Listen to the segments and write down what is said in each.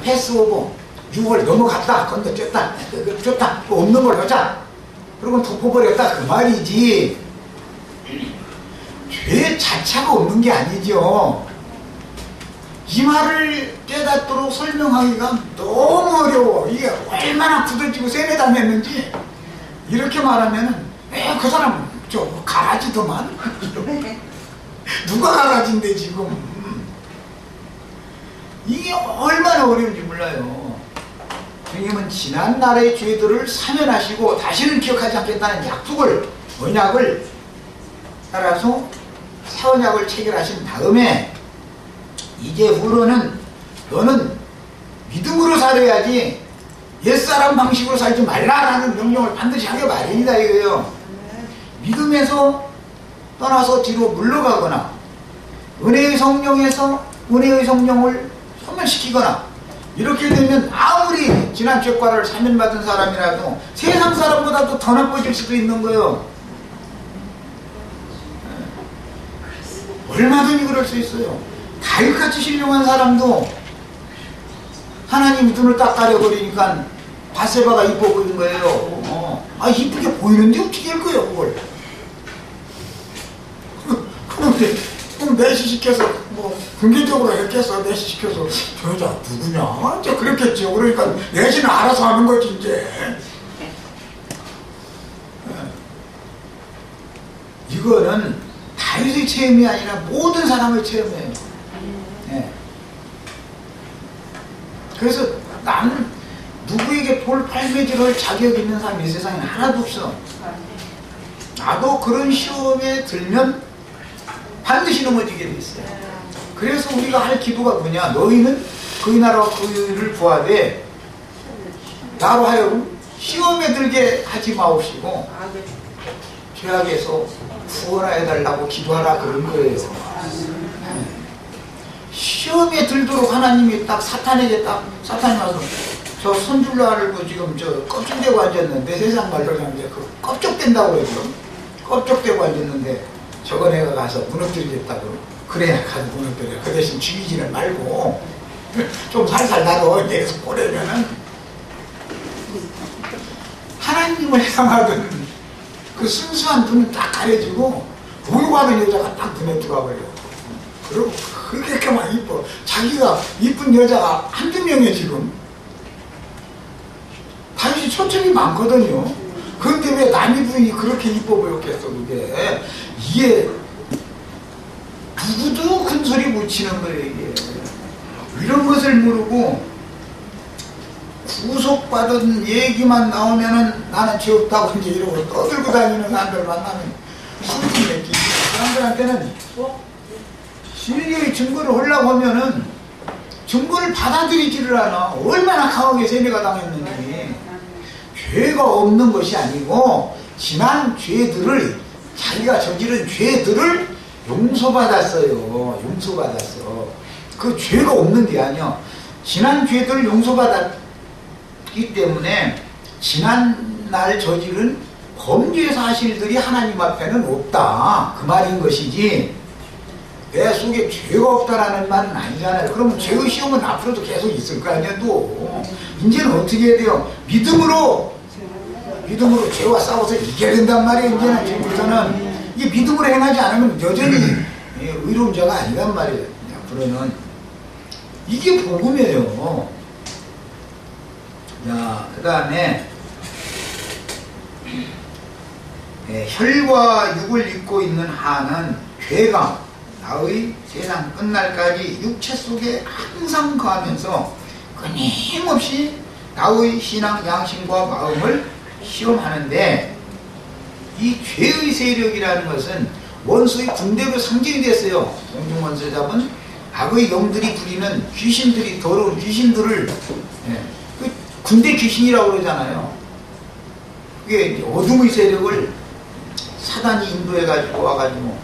패스오버 6월 넘어갔다 건너뛰었다 좋다 없는 걸 하자 그러고 덮어버렸다 그 말이지. 죄 자체가 없는 게 아니죠. 이 말을 깨닫도록 설명하기가 너무 어려워. 이게 얼마나 부들지고 세뇌당했는지. 이렇게 말하면은 그 사람 저 가라지더만. 누가 가라진데 지금. 이게 얼마나 어려운지 몰라요. 주님은 지난날의 죄들을 사면하시고 다시는 기억하지 않겠다는 약속을, 언약을 따라서 새 언약을 체결하신 다음에 이제 후로는 너는 믿음으로 살아야지 옛사람 방식으로 살지 말라라는 명령을 반드시 하게 마련이다 이거예요. 믿음에서 떠나서 뒤로 물러가거나 은혜의 성령에서 은혜의 성령을 소멸시키거나 이렇게 되면 아무리 지난 죄과를 사면받은 사람이라도 세상 사람보다도 더 나빠질 수도 있는 거예요. 얼마든지 그럴 수 있어요. 다윗같이 신령한 사람도 하나님이 눈을 딱 가려버리니까 바세바가 이뻐 보이는 거예요. 이쁘게 보이는데 어떻게 할 거예요 그걸. 그런데 내시시켜서 뭐 긍정적으로 이렇게 해서 내시시켜서 저 여자 누구냐 이제 그랬겠죠. 그러니까 내시는 알아서 하는 거지 이제. 이거는 다윗의 체험이 아니라 모든 사람의 체험이에요. 네. 그래서 나는 누구에게 돌팔매질할 자격이 있는 사람이 이 세상에 하나도 없어. 나도 그런 시험에 들면 반드시 넘어지게 돼 있어요. 그래서 우리가 할 기도가 뭐냐. 너희는 그의 나라와 그의 의를 구하되 나로 하여금 시험에 들게 하지 마옵시고 죄악에서 구원하여달라고 기도하라 그런 거예요. 시험에 들도록 하나님이 딱 사탄에게 딱 사탄이 와서 저 손줄로 알고 지금 저 껍질대고 앉았는데 세상 말로 하면 그 껍적된다고 그러죠. 껍적대고 앉았는데 저거 내가 가서 무너뜨리겠다고. 그래야 가서 무너뜨려. 그 대신 죽이지는 말고 좀 살살 나도 이래서 보내면은 하나님을 향하던 그 순수한 눈은 딱 가려지고 보유하는 여자가 딱 눈에 들어와버려. 그리고 그렇게만 이뻐. 자기가 이쁜 여자가 한두 명이에요 지금. 다윗이 초점이 많거든요. 그런데 왜 남의 부인이 그렇게 이뻐 보였겠어 그게. 이게 누구도 큰 소리 못 치는 거예요 이게. 이런 것을 모르고 구속받은 얘기만 나오면은 나는 죄 없다고 이제 이러고 떠들고 다니는 사람들 만나면 숨이 맺기. 사람들한테는 진리의 증거를 하려고 하면은 증거를 받아들이지를 않아. 얼마나 강하게 세뇌가 당했는지. 죄가 없는 것이 아니고 지난 죄들을, 자기가 저지른 죄들을 용서받았어요. 용서받았어. 그 죄가 없는 게 아니야. 지난 죄들을 용서받았기 때문에 지난날 저지른 범죄 사실들이 하나님 앞에는 없다 그 말인 것이지, 내 속에 죄가 없다라는 말은 아니잖아요. 그러면 죄의 시험은 앞으로도 계속 있을 거 아니야. 또 이제는 어떻게 해야 돼요? 믿음으로 죄와 싸워서 이겨야 된단 말이에요. 이제는 지금부터는 이 믿음으로 행하지 않으면 여전히 의로운 자가 아니란 말이에요. 앞으로는 이게 복음이에요. 자, 그 다음에 혈과 육을 입고 있는 한은 죄가 나의 세상 끝날까지 육체 속에 항상 거하면서 끊임없이 나의 신앙 양심과 마음을 시험하는데, 이 죄의 세력이라는 것은 원수의 군대로 상징이 됐어요. 공중원수 잡은 악의 영들이 부리는 귀신들이, 더러운 귀신들을 그 군대 귀신이라고 그러잖아요. 그게 어둠의 세력을 사단이 인도해가지고 와가지고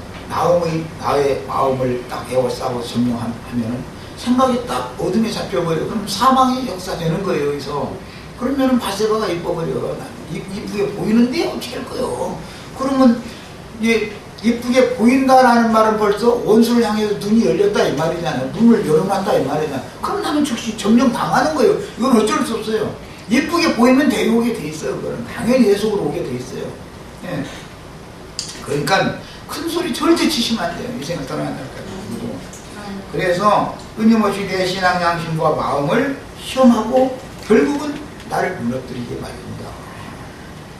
나의 마음을 딱 에워싸고 점령하면은 생각이 딱 어둠에 잡혀버려. 그럼 사망이 역사되는 거예요. 여기서. 그러면은 바세바가 이뻐버려. 이쁘게 보이는데 어떻게 할 거예요? 그러면 이제 이쁘게 보인다라는 말은 벌써 원수를 향해서 눈이 열렸다 이 말이잖아요. 눈을 열어놨다 이 말이잖아요. 그럼 나는 즉시 점령 당하는 거예요. 이건 어쩔 수 없어요. 이쁘게 보이면 데려오게 돼 있어요. 그거는 당연히 내 속으로 오게 돼 있어요. 예. 그러니까 큰 소리 절대 치시면 안 돼요. 인생을 떠나간다니까. 그래서 끊임없이 내 신앙 양심과 마음을 시험하고 결국은 나를 무너뜨리게 말입니다.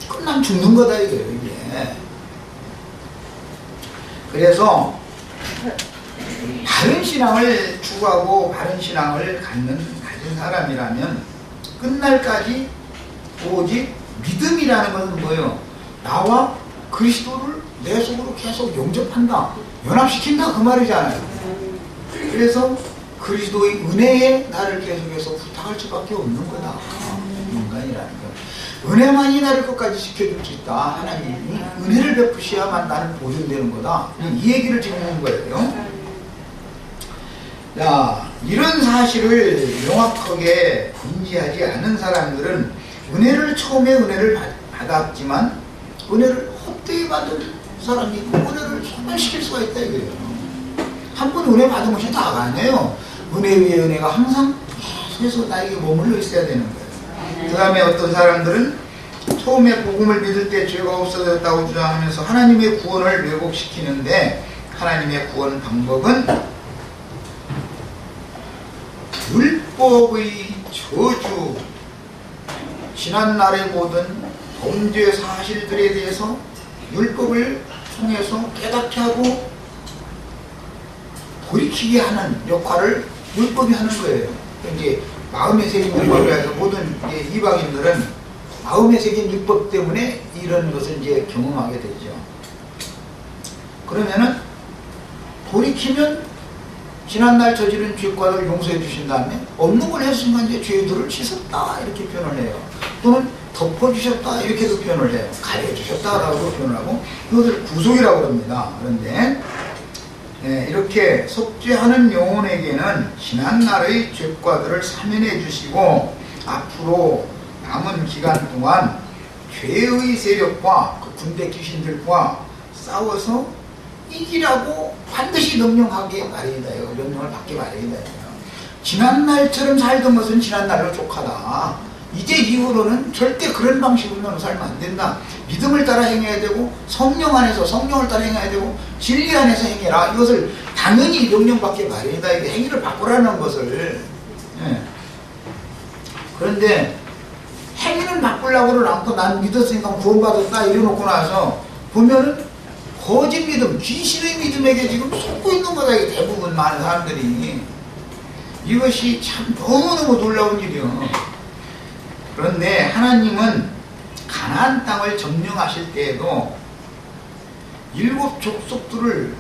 그럼 난 죽는 거다 이거예요. 이게. 그래서 바른 신앙을 추구하고 바른 신앙을 가진 사람이라면 끝날까지 오직 믿음이라는 것은 뭐예요? 나와 그리스도를 내 속으로 계속 영접한다, 연합시킨다 그 말이잖아요. 그래서 그리스도의 은혜에 나를 계속해서 부탁할 수밖에 없는 거다. 인간이라는 거. 은혜만이 나를 끝까지 지켜줄 수 있다. 하나님이 은혜를 베푸셔야만 나는 보존되는 거다. 이 얘기를 지금 하는 거예요. 자, 이런 사실을 명확하게 인지하지 않은 사람들은 은혜를 처음에 은혜를 받았지만 은혜를 헛되이 받은 사람이 있고 은혜를 소멸시킬 수가 있다 이거예요. 한 번 은혜 받은 것이 다가 아니에요. 은혜 위에 은혜가 항상 계속해서 나에게 머물러 있어야 되는 거예요. 그 다음에 어떤 사람들은 처음에 복음을 믿을 때 죄가 없어졌다고 주장하면서 하나님의 구원을 왜곡시키는데 하나님의 구원 방법은 율법의 저주, 지난날의 모든 범죄 사실들에 대해서 율법을 통해서 깨닫게 하고 돌이키게 하는 역할을 율법이 하는 거예요. 이제 마음에 새긴 율법을 해서 모든 이방인들은 마음에 새긴 율법 때문에 이런 것을 이제 경험하게 되죠. 그러면은 돌이키면 지난날 저지른 죄과를 용서해 주신 다음에 없는 걸 했으면 이제 죄들을 씻었다 이렇게 표현을 해요. 또는 덮어주셨다 이렇게도 표현을 해요. 가려주셨다라고 표현을 하고 이것을 구속이라고 합니다. 그런데 이렇게 속죄하는 영혼에게는 지난날의 죄과들을 사면해 주시고 앞으로 남은 기간 동안 죄의 세력과 그 군대 귀신들과 싸워서 이기라고 반드시 명령하게 마련이다. 명령을 받게 마련이다. 지난날처럼 살던 것은 지난날로 족하다. 이제 이후로는 절대 그런 방식으로는 살면 안 된다. 믿음을 따라 행해야 되고 성령 안에서 성령을 따라 행해야 되고 진리 안에서 행해라. 이것을 당연히 명령받게 마련이다. 이게 행위를 바꾸라는 것을. 그런데 행위는 바꾸려고는 않고 난 믿었으니까 구원받았다 이래놓고 나서 보면은 거짓 믿음, 귀신의 믿음에게 지금 속고 있는 거다. 이게 대부분 많은 사람들이. 이것이 참 너무너무 놀라운 일이요. 그런데 하나님은 가나안 땅을 점령하실 때에도 7 족속들을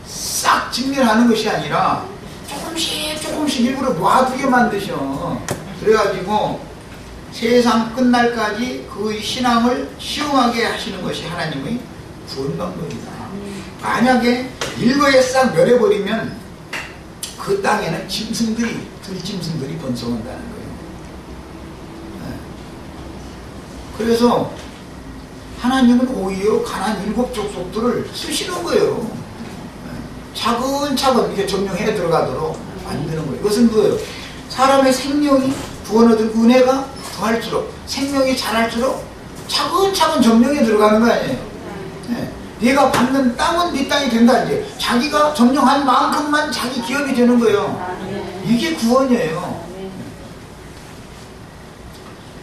싹 진멸하는 것이 아니라 조금씩 일부러 놔두게 만드셔. 그래가지고 세상 끝날까지 그 신앙을 시험하게 하시는 것이 하나님의 구원 방법이다. 만약에 일거에 싹 멸해버리면 그 땅에는 들짐승들이 번성한다는 거예요. 그래서 하나님은 오히려 가나안 7 족속들을 쓰시는 거예요. 차근차근 이게 점령해 들어가도록 만드는 거예요. 이것은 뭐예요? 사람의 생명이 구원 얻은 은혜가 더할수록 생명이 자랄수록 차근차근 점령해 들어가는 거 아니에요. 네가 받는 땅은 네 땅이 된다. 이제 자기가 점령한 만큼만 자기 기업이 되는 거예요. 이게 구원이에요.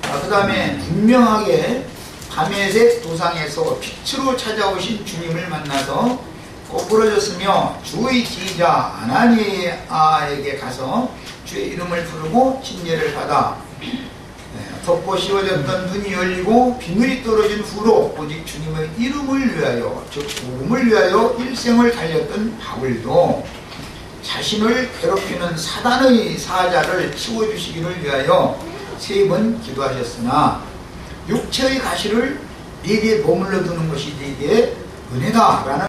그 다음에 분명하게 다메섹 도상에서 빛으로 찾아오신 주님을 만나서 꼬부러졌으며 주의 지휘자 아나니아에게 가서 주의 이름을 부르고 침례를 받아 덮고 씌워졌던 눈이 열리고 비늘이 떨어진 후로 오직 주님의 이름을 위하여 즉 복음을 위하여 일생을 달렸던 바울도 자신을 괴롭히는 사단의 사자를 치워주시기를 위하여 3번 기도하셨으나 육체의 가시를 네게 머물러 두는 것이 네게 은혜다 라는